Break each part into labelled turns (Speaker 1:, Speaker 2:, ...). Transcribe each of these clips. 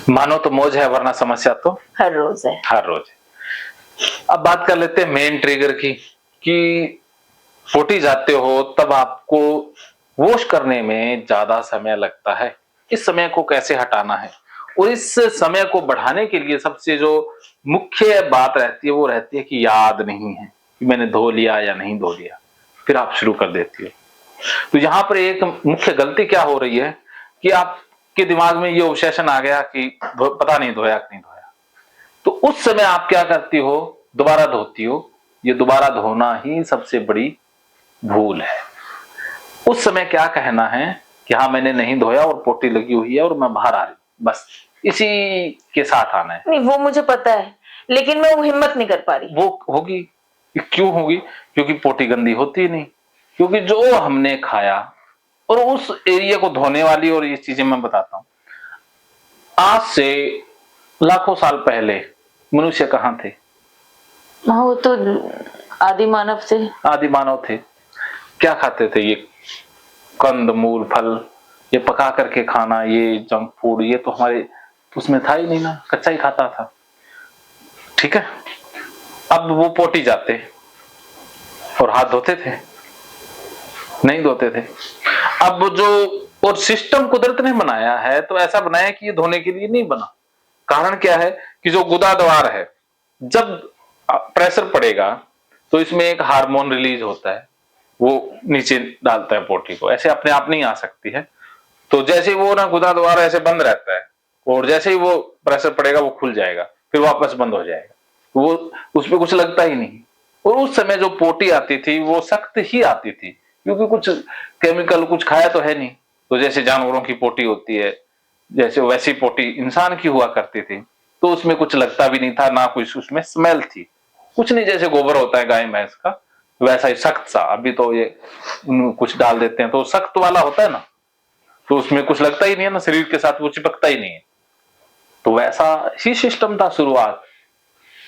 Speaker 1: मानो तो मौज है वरना समस्या तो
Speaker 2: हर रोज है।
Speaker 1: हर रोज है। अब बात कर लेते हैं मेन ट्रिगर की कि पोटी जाते हो तब आपको वॉश करने में ज्यादा समय लगता है। इस समय को कैसे हटाना है और इस समय को बढ़ाने के लिए सबसे जो मुख्य बात रहती है वो रहती है कि याद नहीं है कि मैंने धो लिया या नहीं धो लिया, फिर आप शुरू कर देती हो। तो यहां पर एक मुख्य गलती क्या हो रही है कि आपके दिमाग में ये ऑब्सेशन आ गया कि पता नहीं धोया कि नहीं धोया, तो उस समय आप क्या करती हो, दोबारा धोती हो। ये दोबारा धोना ही सबसे बड़ी भूल है। उस समय क्या कहना है कि हाँ मैंने नहीं धोया और पोटी लगी हुई है और मैं बाहर आ रही हूं, बस इसी के साथ आना है।
Speaker 2: नहीं, वो मुझे पता है, लेकिन मैं वो हिम्मत नहीं कर पा रही।
Speaker 1: वो होगी, क्यों होगी? क्योंकि पोटी गंदी होती नहीं, क्योंकि जो हमने खाया और उस एरिया को धोने वाली, और ये चीजें मैं बताता हूं, आज से लाखों साल पहले मनुष्य कहां थे?
Speaker 2: हाँ, वो तो आदि मानव थे।
Speaker 1: आदि मानव थे। क्या खाते थे? ये कंद मूल फल, ये पका करके खाना, ये जंक फूड, ये तो हमारे उसमें था ही नहीं ना, कच्चा ही खाता था। ठीक है, अब वो पोटी जाते और हाथ धोते थे? नहीं धोते थे। अब जो और सिस्टम कुदरत ने बनाया है तो ऐसा बनाया कि ये धोने के लिए नहीं बना। कारण क्या है कि जो गुदा द्वार है, जब प्रेशर पड़ेगा तो इसमें एक हार्मोन रिलीज होता है, वो नीचे डालता है पोटी को, ऐसे अपने आप नहीं आ सकती है। तो जैसे ही वो ना गुदा द्वार ऐसे बंद रहता है और जैसे ही वो प्रेशर पड़ेगा वो खुल जाएगा, फिर वापस बंद हो जाएगा, वो उसमें कुछ लगता ही नहीं। और उस समय जो पोटी आती थी वो सख्त ही आती थी, क्योंकि कुछ केमिकल कुछ खाया तो है नहीं। तो जैसे जानवरों की पोटी होती है, जैसे वैसी पोटी इंसान की हुआ करती थी, तो उसमें कुछ लगता भी नहीं था, ना कुछ उसमें स्मेल थी, कुछ नहीं। जैसे गोबर होता है गाय भैंस का, वैसा ही सख्त सा। अभी तो ये कुछ डाल देते हैं तो सख्त वाला होता है ना, तो उसमें कुछ लगता ही नहीं है ना, शरीर के साथ वो चिपकता ही नहीं है। तो वैसा ही सिस्टम था शुरुआत,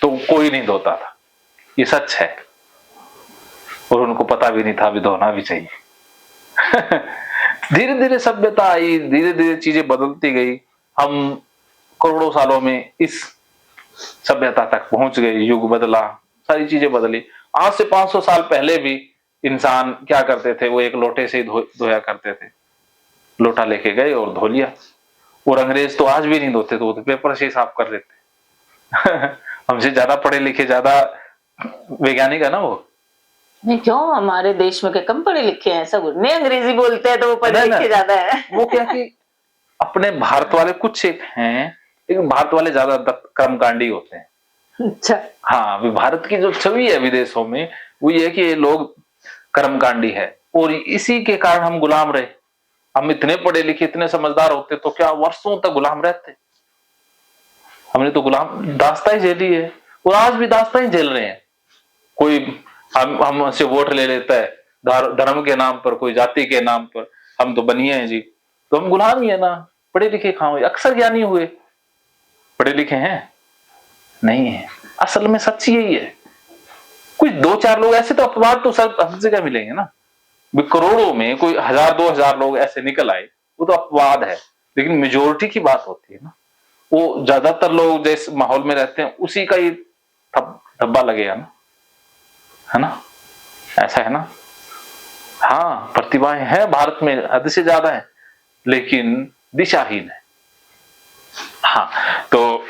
Speaker 1: तो कोई नहीं धोता था, ये सच है। और उनको पता भी नहीं था भी धोना भी चाहिए। धीरे धीरे सभ्यता आई, धीरे धीरे चीजें बदलती गई, हम करोड़ों सालों में इस सभ्यता तक पहुंच गए, युग बदला, सारी चीजें बदली। आज से 500 साल पहले भी इंसान क्या करते थे, वो एक लोटे से ही धोया करते थे। लोटा लेके गए और धो लिया। और अंग्रेज तो आज भी नहीं धोते, तो वो तो पेपर से ही साफ कर लेते। हमसे ज्यादा पढ़े लिखे, ज्यादा वैज्ञानिक है ना वो।
Speaker 2: नहीं, क्यों? हमारे देश में क्या कम पढ़े लिखे हैं? सब नहीं, अंग्रेजी बोलते हैं तो वो पढ़े
Speaker 1: नहीं ना,
Speaker 2: लिखे ज्यादा है।
Speaker 1: वो क्या कि अपने भारत वाले कुछ एक हैं, लेकिन भारत वाले ज्यादा कर्मकांडी होते हैं।
Speaker 2: अच्छा।
Speaker 1: हाँ, अभी भारत की जो छवि है विदेशों में वो ये है कि ये लोग कर्मकांडी है, और इसी के कारण हम गुलाम रहे। हम इतने पढ़े लिखे, इतने समझदार होते तो क्या वर्षों तक गुलाम रहते? हमने तो गुलाम दास्तां ही झेली है, और आज भी दास्तां ही झेल रहे हैं। कोई हमसे वोट ले लेता है धर्म के नाम पर, कोई जाति के नाम पर, हम तो बनिए हैं जी, तो हम गुलाम ही है ना। पढ़े लिखे कहां हुए? अक्सर ज्ञानी हुए, पढ़े लिखे हैं नहीं है। असल में सच यही है। कुछ दो चार लोग ऐसे, तो अपवाद तो सब हर जगह मिलेंगे ना। करोड़ों में कोई 1000-2000 लोग ऐसे निकल आए, वो तो अपवाद है, लेकिन मेजोरिटी की बात होती है ना। वो ज्यादातर लोग जिस माहौल में रहते हैं उसी का ही धब्बा लगेगा ना, है ना? ऐसा है ना। हाँ, प्रतिभाएं हैं भारत में, हद से ज्यादा है, लेकिन दिशाहीन है। हाँ, तो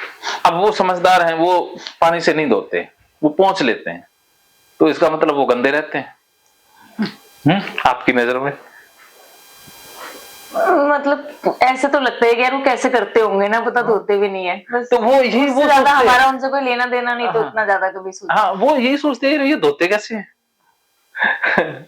Speaker 1: अब वो समझदार हैं, वो पानी से नहीं धोते, वो पोंछ लेते हैं, तो इसका मतलब वो गंदे रहते हैं। आपकी नजर में?
Speaker 2: मतलब ऐसे तो लगता है कि यार वो कैसे करते होंगे ना, पता धोते भी नहीं है बस।
Speaker 1: तो वो यही वो
Speaker 2: ज्यादा हमारा उनसे कोई लेना देना नहीं, तो
Speaker 1: हाँ,
Speaker 2: इतना ज्यादा कभी सोचते।
Speaker 1: हाँ, वो यही सोचते हैं ये धोते कैसे हैं।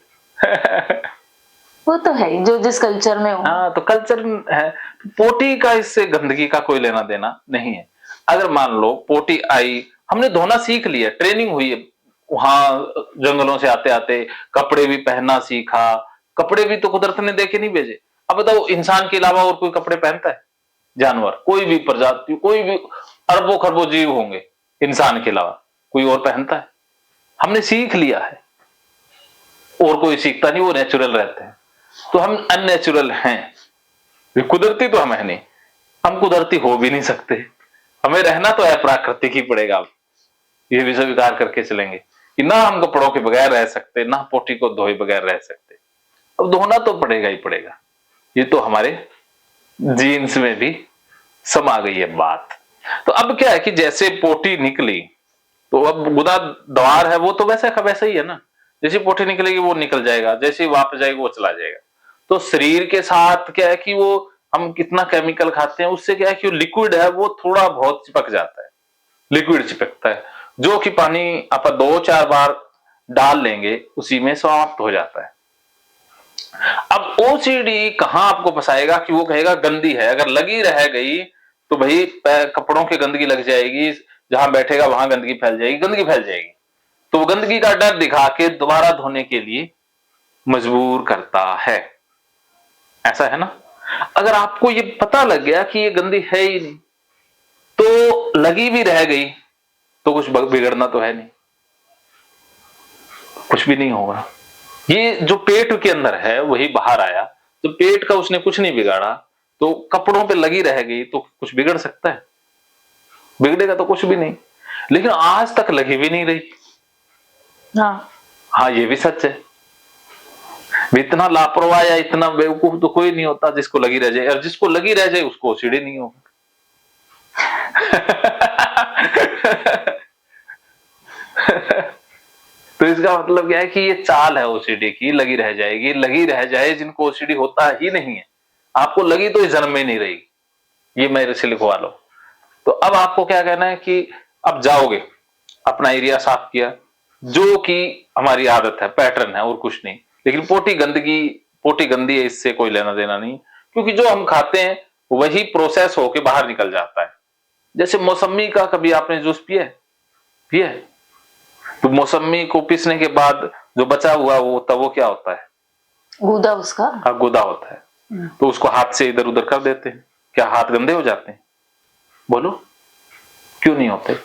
Speaker 2: वो तो है ही, जो जिस कल्चर में हो।
Speaker 1: हाँ, तो कल्चर है। पोटी का इससे गंदगी का कोई लेना देना नहीं है। अगर मान लो पोटी आई, हमने धोना सीख लिया, ट्रेनिंग हुई है, वहां जंगलों से आते आते कपड़े भी पहनना सीखा। कपड़े भी तो कुदरत ने देके नहीं भेजे। अब बताओ, इंसान के अलावा और कोई कपड़े पहनता है? जानवर, कोई भी प्रजाति, कोई भी अरबों खरबों जीव होंगे, इंसान के अलावा कोई और पहनता है? हमने सीख लिया है, और कोई सीखता नहीं, वो नेचुरल रहते हैं। तो हम अननेचुरल हैं, कुदरती तो हम है नहीं। हम कुदरती हो भी नहीं सकते, हमें रहना तो है प्राकृतिक ही पड़ेगा। अब ये भी स्वीकार करके चलेंगे कि ना हम कपड़ों के बगैर रह सकते, ना पोटी को धोए बगैर रह सकते। अब धोना तो पड़ेगा ही पड़ेगा, ये तो हमारे जीन्स में भी समा गई है बात। तो अब क्या है कि जैसे पोटी निकली तो अब गुदा द्वार है वो तो वैसे का वैसा ही है ना, जैसी पोटी निकलेगी वो निकल जाएगा, जैसे ही वापस जाएगा वो चला जाएगा। तो शरीर के साथ क्या है कि वो हम कितना केमिकल खाते हैं उससे क्या है कि लिक्विड है वो थोड़ा बहुत चिपक जाता है, लिक्विड चिपकता है, जो कि पानी आप 2-4 बार डाल लेंगे उसी में समाप्त हो जाता है। अब ओसीडी कहां आपको फंसाएगा कि वो कहेगा गंदी है, अगर लगी रह गई तो भाई कपड़ों की गंदगी लग जाएगी, जहां बैठेगा वहां गंदगी फैल जाएगी, गंदगी फैल जाएगी, तो वो गंदगी का डर दिखा के दोबारा धोने के लिए मजबूर करता है। ऐसा है ना। अगर आपको ये पता लग गया कि ये गंदी है ही नहीं, तो लगी भी रह गई तो कुछ बिगड़ना तो है नहीं, कुछ भी नहीं होगा। ये जो पेट के अंदर है वही बाहर आया, तो पेट का उसने कुछ नहीं बिगाड़ा, तो कपड़ों पे लगी रह गई तो कुछ बिगड़ सकता है? बिगड़ेगा तो कुछ भी नहीं। लेकिन आज तक लगी भी नहीं रही। हाँ, ये भी सच है। इतना लापरवाह या इतना बेवकूफ तो कोई नहीं होता जिसको लगी रह जाए, और जिसको लगी रह जाए उसको ओसीडी नहीं होगा। तो इसका मतलब क्या है कि ये चाल है ओसीडी की, लगी रह जाएगी, लगी रह जाए जिनको ओसीडी होता ही नहीं है। आपको लगी तो इस जन्म में नहीं रहेगी, ये मेरे से लिखवा लो। तो अब आपको क्या कहना है कि अब जाओगे, अपना एरिया साफ किया, जो कि हमारी आदत है, पैटर्न है और कुछ नहीं। लेकिन पोटी गंदी है, इससे कोई लेना देना नहीं, क्योंकि जो हम खाते हैं वही प्रोसेस होके बाहर निकल जाता है। जैसे मौसमी का कभी आपने जूस पिया पिया है? तो मौसमी को पीसने के बाद जो बचा हुआ वो होता, वो क्या होता है?
Speaker 2: गूदा उसका।
Speaker 1: हाँ, गूदा होता है। तो उसको हाथ से इधर उधर कर देते हैं, क्या हाथ गंदे हो जाते हैं? बोलो, क्यों नहीं होते?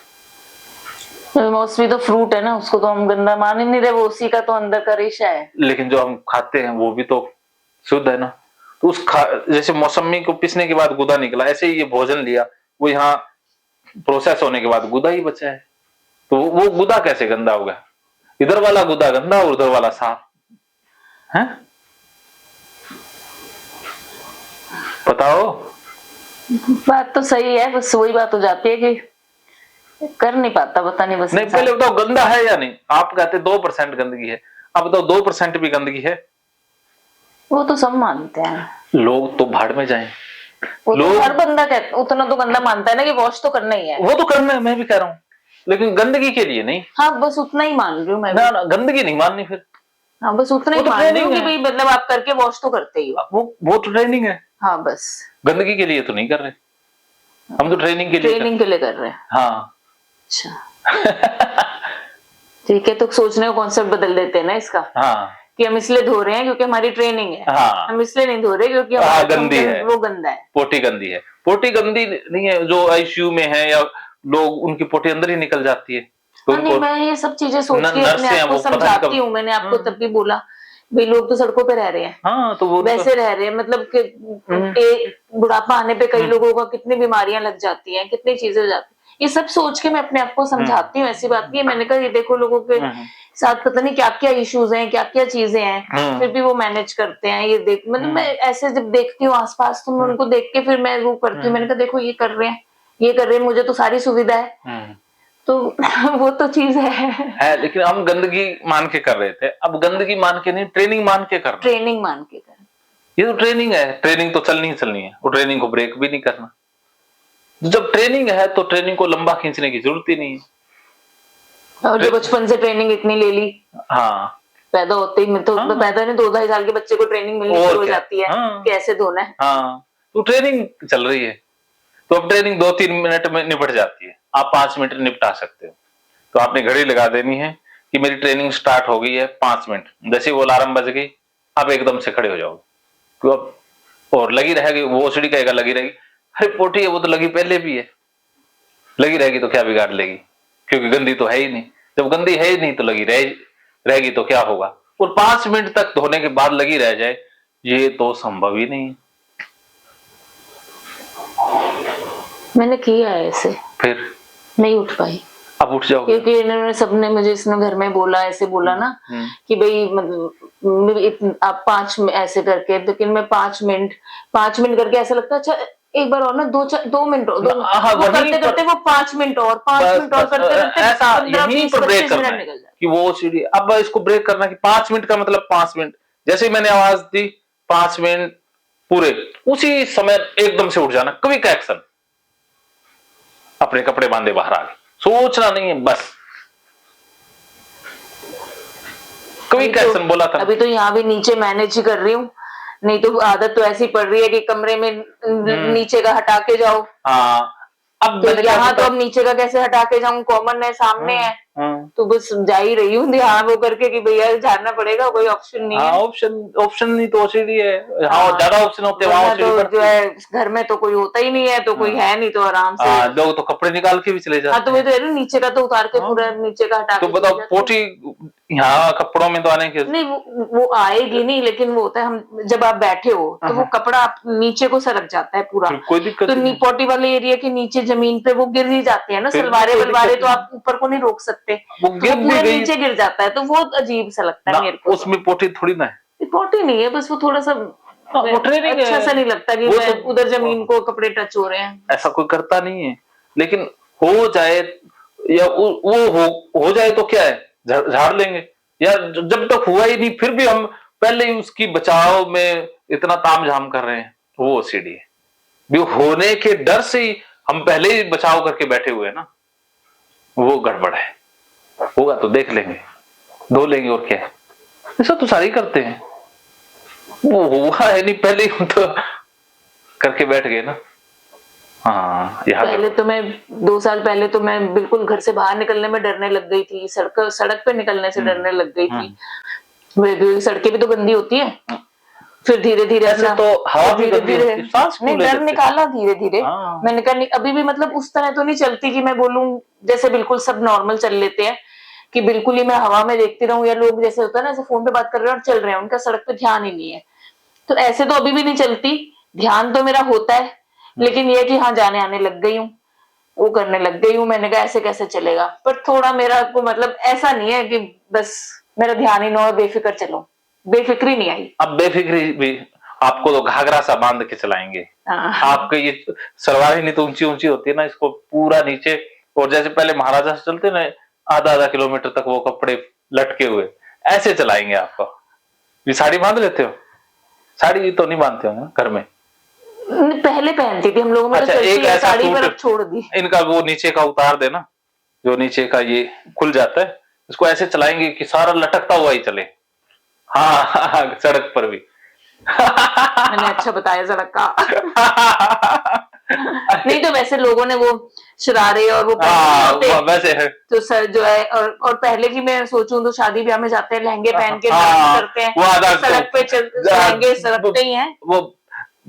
Speaker 2: मौसमी तो फ्रूट है ना, उसको तो हम गंदा मान ही नहीं रहे, वो उसी का तो अंदर का रेशा है।
Speaker 1: लेकिन जो हम खाते हैं वो भी तो शुद्ध है ना। तो जैसे मौसमी को पीसने के बाद गुदा निकला, ऐसे ही ये भोजन लिया, वो यहाँ प्रोसेस होने के बाद गुदा ही बचा है, तो वो गुदा कैसे गंदा होगा? इधर वाला गुदा गंदा और उधर वाला साफ है। बताओ।
Speaker 2: बात तो सही है, बस वही बात हो जाती है कि कर नहीं पाता, पता नहीं बस।
Speaker 1: नहीं, पहले बताओ गंदा है या नहीं? आप कहते 2% गंदगी है, अब बताओ 2% भी गंदगी है?
Speaker 2: वो तो सब मानते हैं।
Speaker 1: लोग तो भाड़ में जाएं।
Speaker 2: वो तो हर बंदा उतना तो गंदा मानता है ना कि वॉश तो करना ही है।
Speaker 1: वो तो करना है, मैं भी कह रहा हूँ, लेकिन गंदगी के लिए नहीं।
Speaker 2: हाँ, बस उतना ही मान रही हूँ मैं।
Speaker 1: ना, गंदगी नहीं माननी फिर।
Speaker 2: हाँ, बस उतना ही मान रही हूँ कि भाई मतलब आप करके वॉश तो करते ही हो।
Speaker 1: वो तो ट्रेनिंग है।
Speaker 2: हाँ, बस
Speaker 1: गंदगी के लिए तो नहीं कर रहे, हम तो ट्रेनिंग के लिए कर रहे हैं। हाँ।
Speaker 2: अच्छा। ठीक है, तो सोचने का कॉन्सेप्ट बदल देते हैं ना इसका। हाँ। कि हम इसलिए धो रहे हैं क्योंकि हमारी ट्रेनिंग है। हाँ। हम इसलिए नहीं धो रहे क्योंकि गंदी है, वो गंदा है, पोटी गंदी है। पोटी गंदी नहीं है, जो आईसीयू में है या लोग, उनकी पोटी अंदर ही निकल जाती है। तो नहीं, मैं ये सब चीजें सोच के अपने आप को समझाती हूँ। मैंने आपको तब भी बोला भाई लोग तो सड़कों पे रह रहे हैं। हाँ, तो वो वैसे रह रहे हैं, मतलब कि बुढ़ापा आने पे कई लोगों का कितनी बीमारियां लग जाती हैं, कितनी चीजें हो जाती हैं। ये सब सोच के मैं अपने आप को समझाती हूँ। ऐसी बात नहीं है, मैंने कहा ये देखो लोगों के साथ पता नहीं क्या क्या इश्यूज हैं, क्या क्या चीजें हैं, फिर भी वो मैनेज करते हैं। ये देख, मतलब मैं ऐसे जब देखती हूँ आसपास तो मैं उनको देख के फिर मैं वो करती हूँ। मैंने कहा देखो ये कर रहे हैं, ये कर रहे हैं, मुझे तो सारी सुविधा है। तो वो तो चीज है, लेकिन हम गंदगी मान के कर रहे थे, अब गंदगी मान के नहीं, ट्रेनिंग मान के कर, ट्रेनिंग मान के कर। ये तो ट्रेनिंग है, ट्रेनिंग तो चलनी ही चलनी है, और ट्रेनिंग को ब्रेक भी नहीं करना। जब ट्रेनिंग है तो ट्रेनिंग को लंबा खींचने की जरूरत ही नहीं है। और जो बचपन से ट्रेनिंग इतनी ले ली, हाँ, पैदा होते ही तो हाँ, पैदा नहीं 2-2.5 साल के बच्चे को ट्रेनिंग मिलनी शुरू हो जाती है। हाँ, कैसे धोना है। हाँ, तो ट्रेनिंग चल रही है, तो अब ट्रेनिंग 2-3 मिनट में निपट जाती है, आप 5 मिनट निपटा सकते हो। तो आपने घड़ी लगा देनी है कि मेरी ट्रेनिंग स्टार्ट हो गई है 5 मिनट, जैसे वो अलार्म बज गई आप एकदम से खड़े हो जाओगे, तो अब और लगी रहेगी, वो ओसीडी कहेगा लगी रहेगी, अरे पोटी है वो तो लगी पहले भी है, लगी रहेगी तो क्या बिगाड़ लेगी, क्योंकि गंदी तो है ही नहीं। जब गंदी है ही नहीं तो लगी रहेगी तो क्या होगा। और 5 मिनट तक धोने के बाद लगी रह जाए, ये तो संभव ही नहीं है। मैंने किया है ऐसे,
Speaker 1: फिर
Speaker 2: नहीं उठ पाई।
Speaker 1: अब उठ जाओगे?
Speaker 2: क्योंकि इन्होंने सबने मुझे इसने घर में बोला, ऐसे बोला ना कि भाई मतलब आप 5 ऐसे करके, लेकिन मैं 5 मिनट करके ऐसा लगता है अच्छा एक बार और ना 2 मिनट और वो करते वो 5 मिनट और 5 मिनट और करते करते
Speaker 1: ऐसा
Speaker 2: 15
Speaker 1: यहीं
Speaker 2: 20
Speaker 1: पर ब्रेक
Speaker 2: 25
Speaker 1: करना
Speaker 2: मिनट
Speaker 1: है
Speaker 2: निकल जाए।
Speaker 1: कि वो सीढ़ी, अब इसको ब्रेक करना कि 5 मिनट का मतलब 5 मिनट, जैसे ही मैंने आवाज दी 5 मिनट पूरे, उसी समय एकदम से उठ जाना, क्विक एक्शन, अपने कपड़े बांधे बाहर आ गए, सोचना नहीं है बस, क्विक एक्शन बोला था।
Speaker 2: अभी तो यहाँ भी नीचे मैनेज ही कर रही हूँ, नहीं तो आदत तो ऐसी पड़ रही है कि कमरे में नीचे का हटा के जाओ।
Speaker 1: हाँ, अब
Speaker 2: तो यहाँ तो अब नीचे का कैसे हटा के जाऊं, कॉमन है सामने है, तो बस जा ही रही हूँ ध्यान वो करके कि भैया झाड़ना पड़ेगा, कोई ऑप्शन नहीं है।
Speaker 1: ऑप्शन नहीं तो ओसीडी है। हाँ, ज्यादा ऑप्शन होते हैं वहां
Speaker 2: तो जो है घर में तो कोई होता ही नहीं है, तो कोई है नहीं तो आराम से
Speaker 1: लोग तो कपड़े निकाल के भी चले जाते हैं।
Speaker 2: तो वही तो नीचे का तो उतार के पूरा नीचे का हटा
Speaker 1: तो बताओ पोटी यहाँ कपड़ों में तो आने के
Speaker 2: नहीं, वो आएगी नहीं, लेकिन वो होता है हम जब आप बैठे हो तो वो कपड़ा नीचे को सरक जाता है पूरा,
Speaker 1: कोई दिक्कत
Speaker 2: तो पोटी वाले एरिया के नीचे जमीन पे वो गिर ही जाते हैं ना, सलवारे वलवारे तो आप ऊपर को नहीं रोक सकते, तो वो पूरा नीचे गिर जाता है, तो वो अजीब सा लगता है मेरे को।
Speaker 1: उसमें पोटी थोड़ी ना है,
Speaker 2: पोटी नहीं है, बस वो थोड़ा सा अच्छा सा नहीं लगता कि उधर जमीन को कपड़े टच हो रहे हैं,
Speaker 1: ऐसा कोई करता नहीं है। लेकिन हो जाए या वो हो जाए तो क्या है, झाड़ लेंगे, या जब तक हुआ ही नहीं फिर भी हम पहले ही उसकी बचाव में इतना तामझाम कर रहे हैं, वो ओसीडी है। भी होने के डर से ही हम पहले ही बचाव करके बैठे हुए हैं ना, वो गड़बड़ है। होगा तो देख लेंगे, धो लेंगे, और क्या है, ऐसा तो सारे करते हैं। वो हुआ है नहीं, पहले ही हम तो करके बैठ गए ना। हाँ,
Speaker 2: पहले तो मैं 2 साल पहले तो मैं बिल्कुल घर से बाहर निकलने में डरने लग गई थी, सड़क पे निकलने से डरने लग गई थी। सड़कें भी तो गंदी होती है, फिर धीरे धीरे
Speaker 1: ऐसे तो हवा भी गंदी होती है, सांस
Speaker 2: नहीं डर निकाला धीरे धीरे। मैंने कहा अभी भी मतलब उस तरह तो नहीं चलती कि मैं बोलूं जैसे बिल्कुल सब नॉर्मल चल लेते हैं, कि बिल्कुल ही मैं हवा में देखती रहूं, या लोग जैसे होता है ना ऐसे फोन पे बात कर रहे हैं और चल रहे हैं, उनका सड़क पे ध्यान ही नहीं है, तो ऐसे तो अभी भी नहीं चलती, ध्यान तो मेरा होता है, लेकिन ये कि हाँ जाने आने लग गई हूँ, वो करने लग गई हूँ। मैंने कहा ऐसे कैसे चलेगा, पर थोड़ा मेरा को मतलब ऐसा नहीं है कि बस मेरा ध्यान ही ना हो, बेफिक्र चलो, बेफिक्री नहीं आई।
Speaker 1: अब बेफिक्री भी आपको तो घाघरा सा बांध के चलाएंगे, आपके ये सलवार ही नहीं तो ऊंची ऊंची होती है ना, इसको पूरा नीचे, और जैसे पहले महाराजा से चलते ना आधा किलोमीटर तक वो कपड़े लटके हुए, ऐसे चलाएंगे आपको। ये साड़ी बांध लेते हो? साड़ी तो नहीं बांधते हो ना घर में?
Speaker 2: पहले पहनती थी हम लोगों में।
Speaker 1: अच्छा, एक ऐसा
Speaker 2: साड़ी पर छोड़ दी,
Speaker 1: इनका वो नीचे का उतार देना, जो नीचे का ये खुल जाता है, इसको ऐसे चलाएंगे कि सारा लटकता हुआ ही चले। हाँ, सड़क पर भी।
Speaker 2: मैंने अच्छा बताया सड़क का। नहीं तो वैसे लोगों ने वो शरारे और वो
Speaker 1: वैसे है
Speaker 2: तो सर जो है, और पहले की मैं सोचूं तो शादी ब्याह में जाते हैं लहंगे पहन के करते हैं, सड़क पे लहंगे सरकते ही हैं,
Speaker 1: वो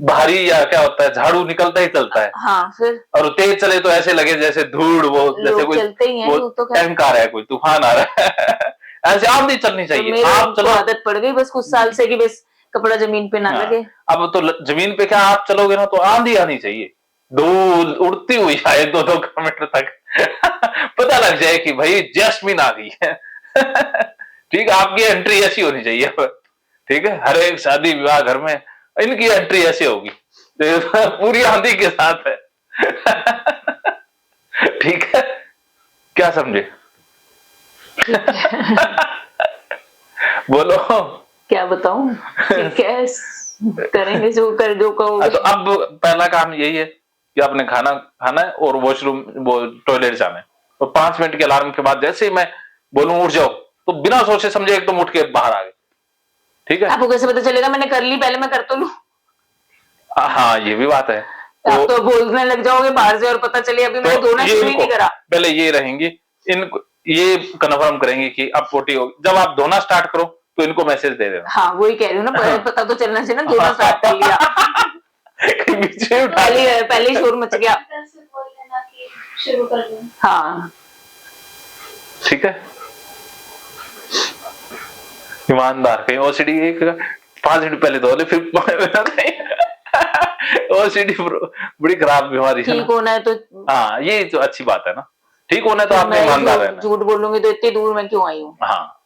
Speaker 1: भारी या क्या होता है, झाड़ू निकलता ही चलता है।
Speaker 2: हाँ, फिर और
Speaker 1: तेज चले तो ऐसे लगे जैसे धूल, वो जैसे कोई
Speaker 2: चलते ही हैं, तो
Speaker 1: टैंक आ रहा है, कोई तूफान आ रहा है। ऐसे आप नहीं चलनी चाहिए। आप चलो,
Speaker 2: आदत पड़ गई बस कुछ साल से कि बस कपड़ा जमीन पे ना लगे।
Speaker 1: अब तो जमीन पे क्या आप चलोगे ना तो आंधी आनी चाहिए, धूल उड़ती हुई आए 2-2 किलोमीटर तक। पता लग जाए कि भाई जैस्मिन आ गई है। ठीक है, आपकी एंट्री ऐसी होनी चाहिए। ठीक है, हर एक शादी विवाह घर में इनकी एंट्री ऐसी होगी, पूरी आंधी के साथ है। ठीक है, क्या समझे? बोलो, क्या
Speaker 2: बताऊं? करेंगे जो कहोगे।
Speaker 1: तो अब पहला काम यही है कि आपने खाना खाना है और वॉशरूम, वो टॉयलेट जाना है, और 5 मिनट के अलार्म के बाद जैसे ही मैं बोलूं उठ जाओ, तो बिना सोचे समझे एकदम उठ के बाहर आ गए। ठीक है,
Speaker 2: आपको कैसे पता चलेगा मैंने कर ली, पहले मैं कर तो लूं।
Speaker 1: हाँ, ये भी बात है।
Speaker 2: आप तो बोलने लग जाओगे बाहर से और पता चले अभी मैंने धोना शुरू नहीं करा।
Speaker 1: पहले ये रहेंगी, ये कन्फर्म करेंगे कि अब पोटी होगी, जब आप धोना स्टार्ट करो तो इनको मैसेज दे देना।
Speaker 2: हाँ, वही कह रही हूँ ना, पता तो चलना चाहिए ना, धोना स्टार्ट कर लिया। पहले ही शोर मच गया। शुरू कर दो। हाँ,
Speaker 1: ठीक है, ईमानदार कहीं ओसीडी एक 5 मिनट पहले धो ले, फिर ओसीडी बड़ी खराब बीमारी है
Speaker 2: ठीक होना है तो
Speaker 1: हाँ, ये तो अच्छी बात है ना, ठीक होना है तो आपने ईमानदार रहना।
Speaker 2: झूठ बोलूंगी तो इतनी दूर मैं क्यों आई हूँ।
Speaker 1: हाँ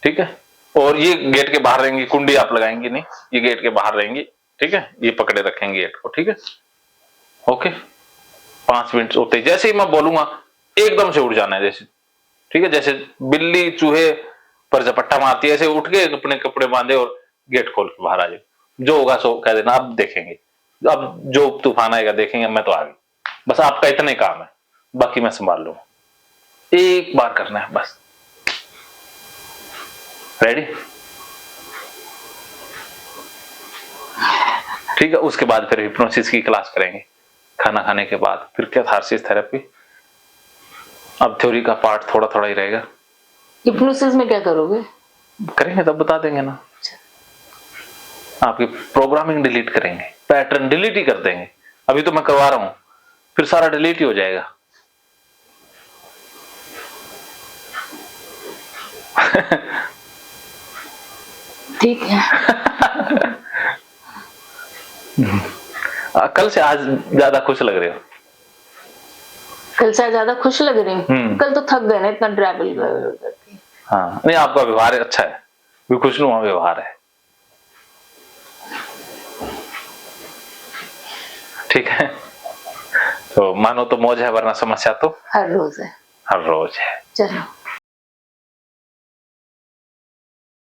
Speaker 1: ठीक है, और ये गेट के बाहर रहेंगी, कुंडी आप लगाएंगी नहीं, ये गेट के बाहर रहेंगी, ठीक है, ये पकड़े रखेंगे गेट को, ठीक है, ओके। 5 मिनट होते जैसे ही मैं बोलूंगा एकदम से उठ जाना है, जैसे ठीक है, जैसे बिल्ली चूहे पर झपट्टा मारती है ऐसे उठ के अपने कपड़े बांधे और गेट खोल के बाहर आ जाए, जो होगा सो कह देना, अब देखेंगे, अब जो तूफान आएगा देखेंगे, मैं तो आ गई, बस आपका इतना ही काम है, बाकी मैं संभाल लूंगा। एक बार करना है बस, रेडी, ठीक है। उसके बाद फिर हिप्नोसिस की क्लास करेंगे खाना खाने के बाद, फिर कैथारसिस थेरेपी, अब थ्योरी का पार्ट थोड़ा थोड़ा ही रहेगा।
Speaker 2: हिप्नोसिस में क्या करोगे?
Speaker 1: करेंगे तब बता देंगे ना, आपकी प्रोग्रामिंग डिलीट करेंगे, पैटर्न डिलीट ही कर देंगे, अभी तो मैं करवा रहा हूं, फिर सारा डिलीट ही हो जाएगा।
Speaker 2: ठीक है।
Speaker 1: कल से आज ज्यादा खुश लग रहे हो?
Speaker 2: कल से ज्यादा खुश लग रही हूँ, कल तो थक गए ना इतना ट्रैवल करके।
Speaker 1: हाँ नहीं, आपका व्यवहार अच्छा है, भी खुशनुमा व्यवहार है, ठीक है। तो मानो तो मौज है, वरना समस्या तो
Speaker 2: हर रोज है,
Speaker 1: हर रोज है।
Speaker 2: चलो।